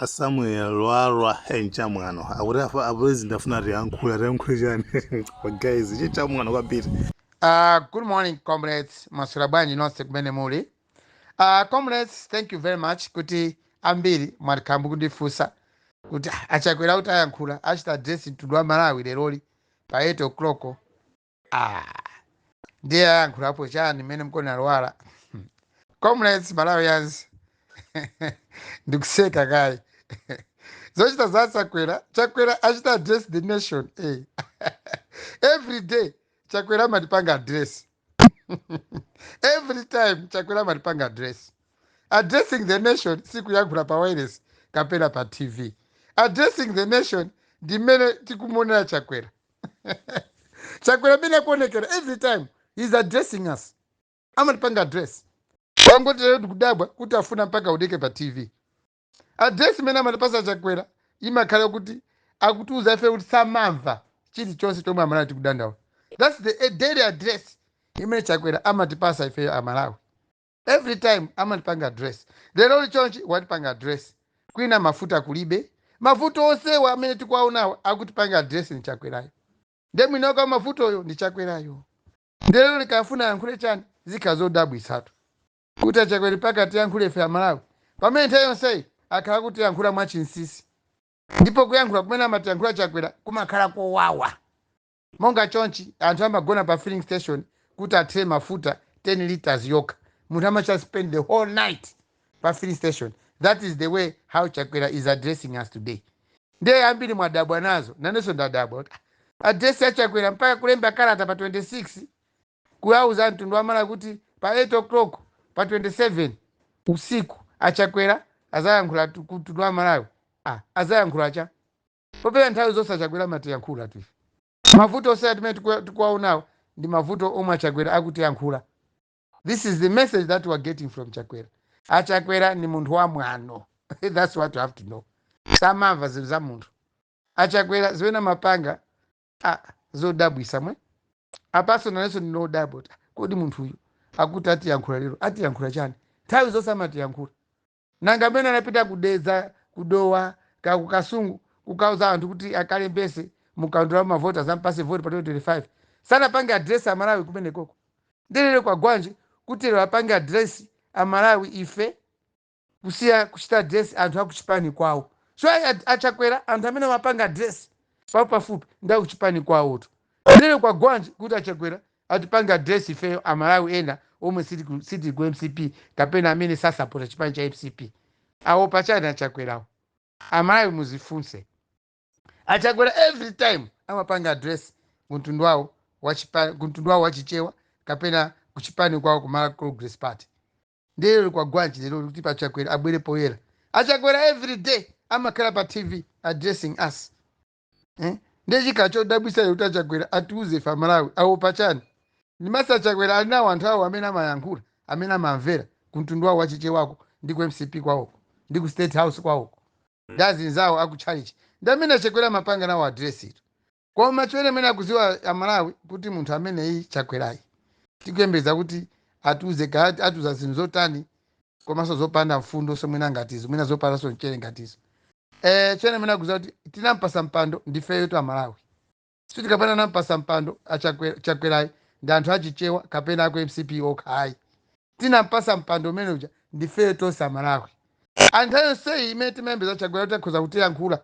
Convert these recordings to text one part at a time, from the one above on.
Samuel Lwara Wawaseka awurafa abwezi ndafuna riyankhula jani guys chichamwana kwapita. Good morning, comrades. Masurabani nonse kumene muli. Comrades, thank you very much. Kuti ambiri mwalikambu kundifusa kuti achakwera kuti ayankhula achita address mtundu wa Malawi leroli pa 8 o'clock. Ndiye ayankhulapo chani mmene mkona Lwara. Comrades Malawians, ndikuseka kai. Zochita za Chakwera achita address the nation. Every day Chakwera matipanga address. Every time Chakwera matipanga address. Addressing the nation siku yankula pa wireless kapena pa TV. Addressing the nation dimene tikumonera Chakwera. Chakwera mina kuonekera every time he's addressing us. Amatipanga address. Wangote leo kudabwa kuti afuna mpaka udeke pa TV. Address mena amatipasa Chakwera imakhala kuti akutuza ife kuti samamva chili chonse chomwe Amalawi tikudandawo. That's the daily address imene Chakwera amatipasa ife Amalawi. Every time amatipanga address. Lero chonchi watipanga address. Kwina mafuta kulibe. Mafuta onsewa amene tikwaonawo akutipanga address ni Chakwerayo. Ndemwe noka mafuta oyo ndi Chakwerayo. Lero likafuna yankhule chani zikazodabwisatu. Kuti Chakwera pakati yankhule ife Amalawi. Pamene nthawi yonse akhala kuti yankhula mwachinsisi. Ndipo kuyankhula kumene amatiyankhula Chakwera kumakhala kowawa. Monga chonchi anthu amagona pa filling station kuti athe mafuta 10 liters yoka. Munthu amacha spend the whole night pa filling station. That is the way how Chakwera is addressing us today. Ndiye ambiri mwadabwa nazo nanenso ndadabwa. Address ya Chakwera mpaka kulemba kalata pa 26 kuyauza mtundu wa Malawi kuti pa 8 o'clock pa 27 usiku Chakwera azayankhula mtundu wa Malawi. Azayankhula cha. Popeza nthawi zonse Chakwera matiyankhula tu. Mavuto osati tumene tikuwaonawo ndi mavuto omwe Chakwera akutiyankhula. This is the message that we are getting from Chakwera. Chakwera ni munthu wa mwano. That's what you have to know. Samamva zinthu za munthu. Chakwera ziwena mapanga zodabwisa mwe. Apaso nanenso no doubt. Kodi munthu uyu akuti atiyankhula lero atiyankhula chani? Nthawi zonse amatiyankhula. Nanga amene anapita kudeza kudowa kakukasungu kukauza anthu kuti akalembese mukaundula mavota zampase vote pa 2025. Sana pange address Amalawi kumene koko. Ndelele kwa gwanji kuti lero apange address Amalawi ife kusiya kuchita address anthu akuchipani kwawo. So Chakwera anthu amene mapanga address pafupi nda kuchipani kwawo to. Ndelele kwa gwanji kuti Chakwera atipanga address ife Amalawi ena omwe city ku MCP kapena amene sasapota chipani cha MCP. Awo pachana Chakwerawo. Amalawi muzifunse. Chakwera every time amapanga address mtundu wawo wachichewa kapena kuchipani kwawo ku Malawi Progress Party. Ndelo kwa gwanji lero kuti pa Chakwera abwere poyera. Chakwera every day amakhala pa TV addressing us. Ndechika chodabwisa lero Chakwera atiuze fa Malawi awo pachani. Ni masa Chakwera alinawo anthu awo amene amayankhula amene amamvera ku mtundu wawo wachichewako ndi ku MCP kwawo ndi ku State House kwawo. Ndazi nzawo akuchalichi. Ndamene Chakwera mapanga nawo address ito. Kwa machwere mene akuziwa Amalawi kuti munthu amene iyi Chakwerayi. Tikuyembeza kuti atuze kati atuza zinthu zotani komanso zopanda mfundo somwena ngatizo mwina zopanda so mchere ngatizo. Chwene mene akuziwa kuti tinampasa mpando ndifeyo to Amalawi. Sikuti kapena nampasa mpando Chakwerayi ndi anthu achichewa kapena aku MCP okhayi. Tinampasa mpando mene uja ndifeyo to Amalawi. Anthu yonse imene timembeza Chakwera kuti akhoza kutiyankhula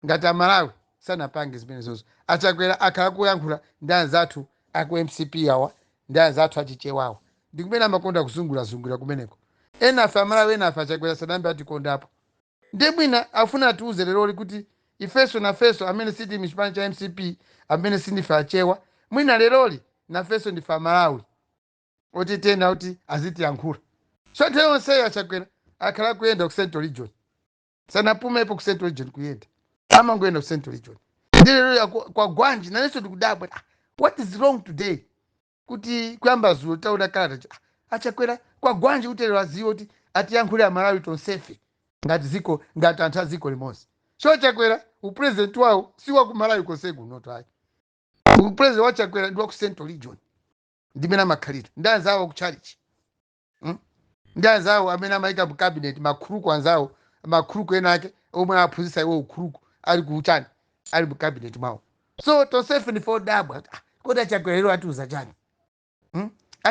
ngati Amalawi sana pange zimene zonse. Chakwera akhala kuyankhula ndi anzathu aku MCP yawa ndi anzathu achichewawo. Ndikumene amakonda kuzungula kumeneko. Ena afa Amalawi ena afa Chakwera sanambe atikondapo. Ndi mwina afuna atiuze lero kuti ifeso na feso amene siti mchipani cha MCP amene sindife achewa mwina leroli na feso ndife Amalawi. Oti tena kuti azitiyankhula. So nthawi yonse Chakwera akhala kuyenda ku Central Region. Sana pumepo ku Central Region kuyenda. Amangwenda ku Central Region. Ndilero kwa gwanji nanenso ndikudabwa. What is wrong today? Kuti kuyamba zulo taona kalata. Chakwera kwa gwanji kuti lero aziwo kuti atiyankhule Amalawi tonsefe. Ngati anthu aziko limodzi. So Chakwera upresident wawo si wa ku Malawi konseko noto ayi. Upresident wa Chakwera ndi wa ku Central Region. Ndimene amakhalira. Ndanzawo ku church. Ndanzawo amene amayika mu cabinet makhuluku anzawo makhuluku ena ake omwe aphunzitsa iwo ukuluku ali kuchani ali mu cabinet mwawo. So tonsefe ndife odabwa kodi Chakwera lero atiuza chani.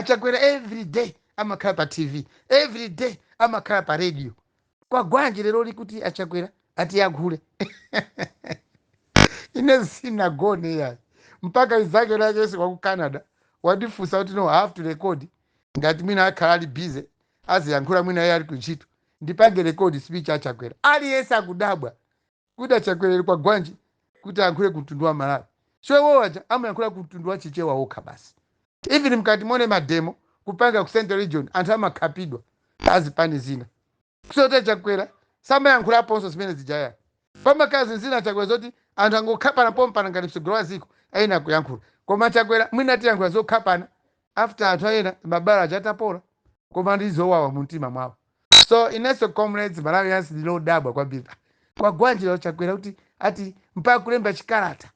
Chakwera every day amakhala pa TV, every day amakhala pa radio. Kwa gwanji lero likuti Chakwera atiyankhule. Ine sinagone yayi mpaka izake lake ese kwa ku Canada wadifusa kuti no have to record ngati mwina akhala ali busy aziyankhula mwina yeye ali kuntchito ndipange record speech ya Chakwera aliyense akudabwa kuti Chakwera ili kwa gwanji kuti ayankhule ku mtundu wa Malawi. So iwo waja amayankhula ku mtundu wa Chichewa wokha basi. Even mkati mone mademo kupanga ku Central Region anthu amakhapidwa azipani zina. So Chakwera samayankhula ponso zimene zijaya pamakazi zina Chakwera zoti anthu angokhapana pompana ngati msogolo ziko aina kuyankhula. Koma Chakwera mwina tiyankhula zokhapana after anthu ayena mabala achatapola koma ndizowawa mu mtima mwawo. So ineso comrades Malawians ndilodabwa kwambiri kwa gwanji lero Chakwera kuti ati mpaka kulemba chikalata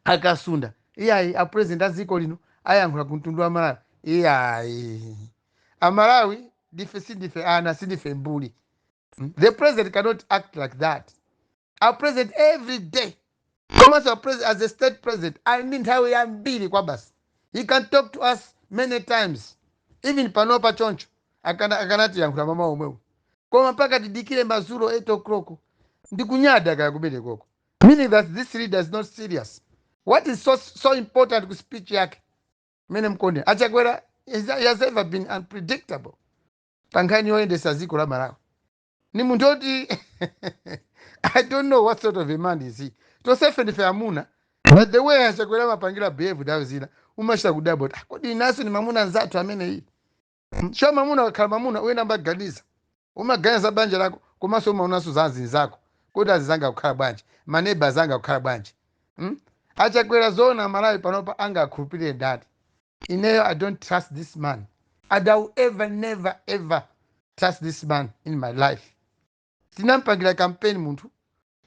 akasunda iyayi a president aziko lino ayankhula ku mtundu wa Malawi. Iyayi Amalawi dife sindife ana sindife mbuli. The president cannot act like that. Our president every day, almost our president as a state president, I mean how we are busy kwa basi. He can talk to us many times. Even panopa choncho akanati yankhula mama omwewo. Koma mpaka tidikire mazuro 8 o'clock. Ndikunyada kaya kumene koko. Meaning that this leader is not serious. What is so important ku speech yake? Mene mkonde. Chakwera he has ever been unpredictable. Tankhani yoyendesa ziko la Malawi. Ni munthu oti I don't know what sort of a man is he. Tosefe ndife amuna. But the way Chakwera mapangira behave dawo zina umashita kudabwa kodi inaso ni mamuna nzatu amene hii. Sho mamuna khala mamuna uye namba ganiza. Umaganiza banja lako komanso umaonaso zanzi zako. Kodi azizanga kukhala bwanji. Maneba zanga kukhala bwanji. Chakwera zona Malawi panopa anga akhulupirire ndani. Ineyo I don't trust this man. And I will never ever trust this man in my life. Tinampangira campaign muntu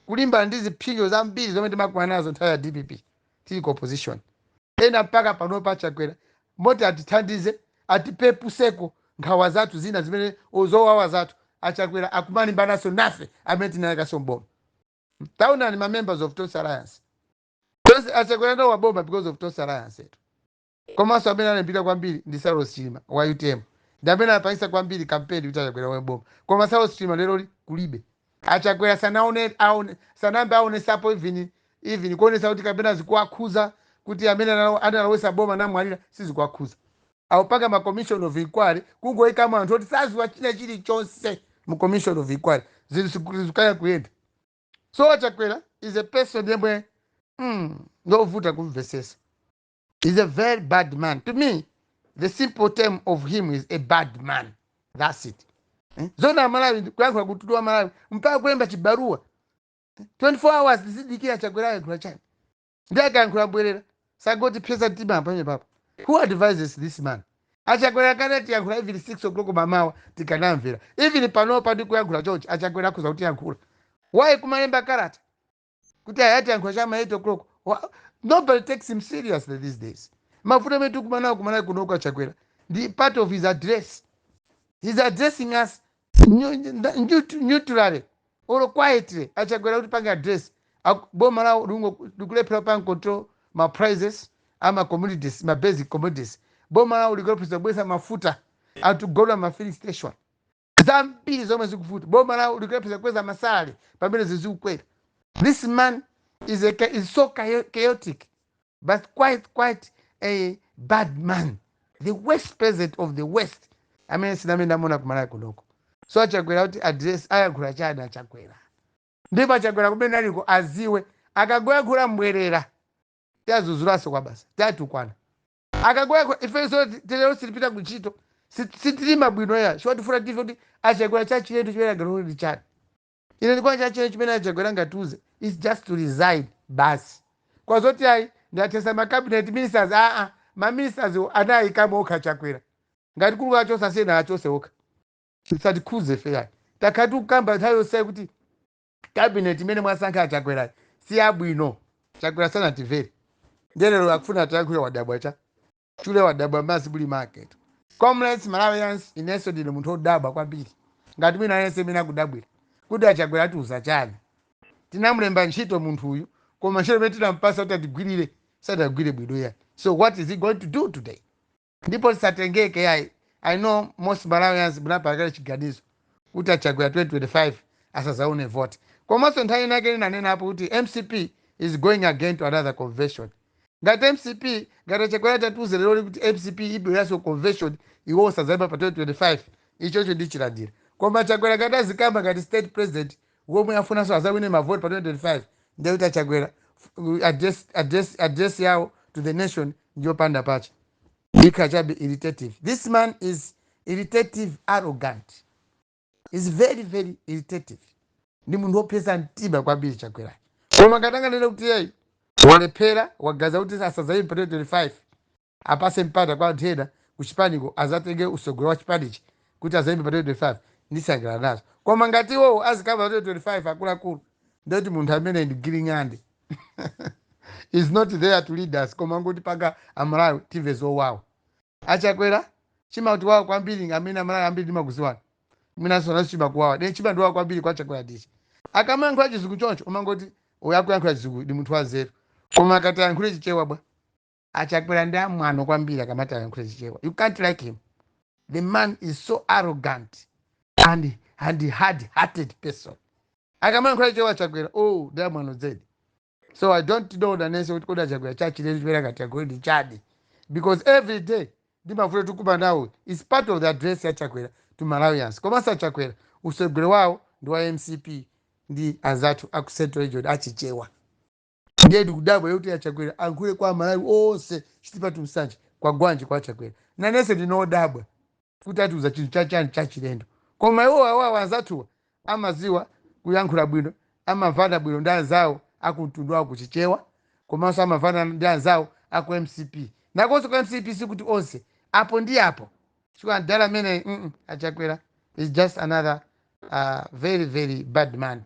kulimba ndizi phinjo zambiri zomwe timakumana nazo nthawi ya DPP tili ku opposition ena mpaka panopa Chakwera moti atithandize atipepuseko nkhawa zathu zina zimene ozowawa zathu Chakwera akumalimbana naso nafe amene tinayakaso mboma. Taonani ma members of Toss Alliance Chakwera ndo waboma because of Toss Alliance etu komanso amene anapita kwambiri ndi Salo Chilima wa UTM ndi amene anapangisa kwambiri campaign kuti Chakwera waboma koma Salo Chilima lero kulibe. Chakwera sanambe aonesapo even kuonesa kuti kapena zikuakhuza kuti amene analowesa boma namwalira sizikuakhuza. Awupanga ma commission of inquiry kungoyikamo anthu oti saziwa china chilichonse mu commission of inquiry zizikaya kuyenda. So Chakwera is a person yemwe novuta kumvesesa. He's a very bad man. To me, the simple term of him is a bad man. That's it. Zona Malawi kuyankhula kutudwa Malawi mpaka kulemba chibarua 24 hours zidikira Chakwera yankhula chani ndiye yankhula bwerera sagoti pesa tima panye papa. Who advises this man? Chakwera kanati yankhula even 6 o'clock mamawa tikanamvera even panopa ndi kuyankhula chonchi Chakwera akuza kuti yankhula why kumalemba karata kuti ayati yankhula chama 8 o'clock. Nobody takes him seriously these days. Mafuta metu kumana kunoka Chakwera the part of his address. He's addressing us neutrally or quietly. Chakwera kuti panga address boma la lungo likulephera pa control ma prices ama commodities ma basic commodities. Boma la likulephera bwesa mafuta atugola ma filling station zambiri zomwe zikufuta. Boma la likulephera kweza masali pamene zizikukwera. This man is so chaotic but quite a bad man, the worst president of the West. Amene sinamenda mona kumala kunoko. So Chakwera kuti address ayakhula chana Chakwera ndipo Chakwera kumene aliko aziwe akagoyankhula mbwerera yazuzulaso kwa basa tatukwana akagoyankhula ifenso telero silipita kuchito sitilima bwino ya shotifuna tifo kuti Chakwera chachiletu chimene agaloli chani ine ndikuwa chachile chimene Chakwera ngatuze is just to resign basi kwa zoti ayi ndatesa ma cabinet ministers ma ministers anayikamo okha Chakwera ngati kulu achosa sena achose okha tisadikuze feya takati ukamba nthawi yonse kuti cabinet imene mwasankha Chakwera si abwino Chakwera sana tivere ndelero akufuna tayankhula wadabwa cha chule wadabwa masi buli market. Comrades Malawians ineso ndine munthu odabwa kwambiri ngati mwina yense mina kudabwira kuti Chakwera atiuza chani. Tinamulemba ntchito munthu uyu koma ntchito imene tinampasa kuti atigwirire sadagwire bwino ya. So what is he going to do today? Ndipo tisatengeke yayi. I know most Malawians munapakale chiganizo kuti Chakwera 2025 asazaone vote. Komanso nthawi inake inanena apo kuti MCP is going again to another convention. Ngati MCP ngati Chakwera tatuze lero kuti MCP ibweraso convention iwo usazaiba pa 2025 ichocho ndichilandira. Koma Chakwera ngati azikamba ngati state president womwe afunanso azawine mavoti pa 2025 ndiye kuti Chakwera address yawo to the nation ndiyopanda pacha. Ikachabe irritative. This man is irritative, arrogant. Is very very irritative. Ndi munthu wopesa mtima kwambiri Chakwera. Koma katanga lero kuti yeye walephera wagaza kuti asazaime pa 2025 apase mpata kwa nthena kuchipaniko azatenge usogolo wa chipanichi kuti azaime pa 2025 ndisangala nazo. Koma ngati iwowo azikamba pa 2025 akuluakulu ndoti munthu amene ndi giling'ande is not there to lead us. Koma ngoti panga Amalawi tive zowawa. Chakwera chimauti wawo kwambiri amene Amalawi ambiri ndimakuziwana. Minaso naso chimakuwawa. Then chima ndiwawo kwambiri kwa Chakwera ndichi. Akamayankhula chizungu choncho umangoti uyakuyankhula chizungu ndi munthu wa nzeru. Koma akati ayankhule chichewa bwa. Chakwera ndi amwano kwambiri akamati ayankhule chichewa. You can't like him. The man is so arrogant and hard-hearted person. Akamayankhula chichewa Chakwera, oh, ndi amwano zedi. So I don't know the name of the Chakwera church in Chadi. Because every day, Dimafure Tukubanao is part of the address ya Chakwera to Malawians. Komasa Chakwera, usogolo wao ndo MCP ndi azatu akuseto region achichewa. Ndiye ndikudabwa yote ya Chakwera ankule kwa Malawi ose chitipa tumsanje kwa gwanji kwa Chakwera. Na nese ndinodabwa kuti atuza chinthu chachani chachilendo. Koma iwo awa azatu amaziwa kuyankhula bwino, amavana bwino ndi anzawo akuntundwa kuchichewa, komanso amavana ndi anzawo aku MCP. Nakonso kwa MCP sikuti onse apo ndi apo. Chikwa ndala amene Chakwera is just another very very bad man.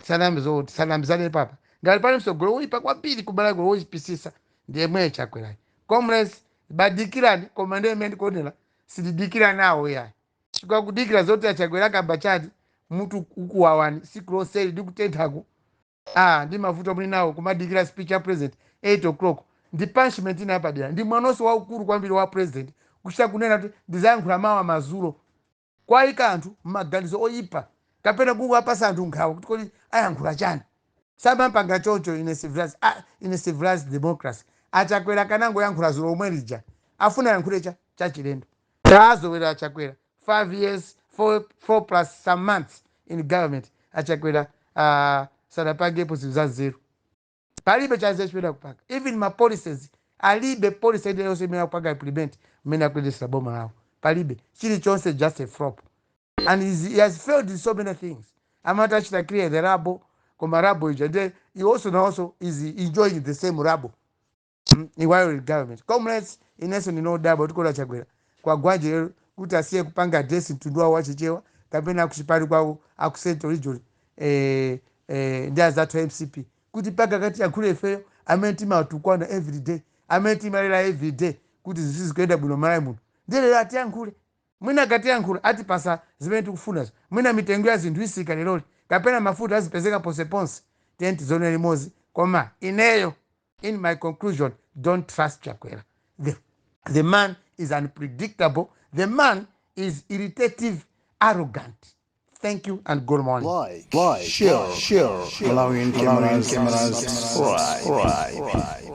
Salamzane papa. Ngati pali msogolo uyipa kwambiri kubalagwa woyipisisa ndiye mwe Chakwera. Comrades badikirani koma ndiye imene ndikonera sididikira nawo ya. Chikwa kudikira zote Chakwera kambachadi mutu ukuwawani sikuloseri ndikutenthako. Ndi mavuto muli nawo kumadikira speech ya president 8 o'clock. Ndi punishment ina yapadera. Ndi mwanonso waukulu kwambiri wa president kuchita kunena kuti ndizayankhula mawa mazulo. Kwayika anthu maganizo oyipa kapena kungu apasa anthu nkhawa kuti kodi ayankhula chani. Samampanga choncho in a civilized democracy. Chakwera kanango yankhula zulo omwe lija. Afuna yankhule chachilendo. Azowera Chakwera 5 years 4 plus some months in government. Chakwera sadapangepo za zero. Palibe chaze chipenda kupanga. Even my policies alibe policy ile yose imena kupanga implement mena kwendesa boma lao. Palibe chili chonse just a flop. And he has failed in so many things. Amata chita clear the rubble koma rubble ije. He also is enjoying the same rubble while in government. Comrades ineso ni no double tukola Chakwera kwa gwaje kuti asiye kupanga dress mtundwa wachichewa kapena kuchipali kwawo akusento region ndia zato MCP kuti paka kati yakule feyo amentima tukwana every day amentima lela every day kuti zisizi kwenda bwino mara muno ndele ati yankule mwina kati yankule ati pasa zimene tikufuna mwina mitengo ya zinthu isika lero kapena mafuta azipezeka ponse tenti zone limozi koma ineyo in my conclusion don't trust Chakwera. The man is unpredictable. The man is irritative, arrogant. Thank you and good morning. Like, share, Malawian cameras, right.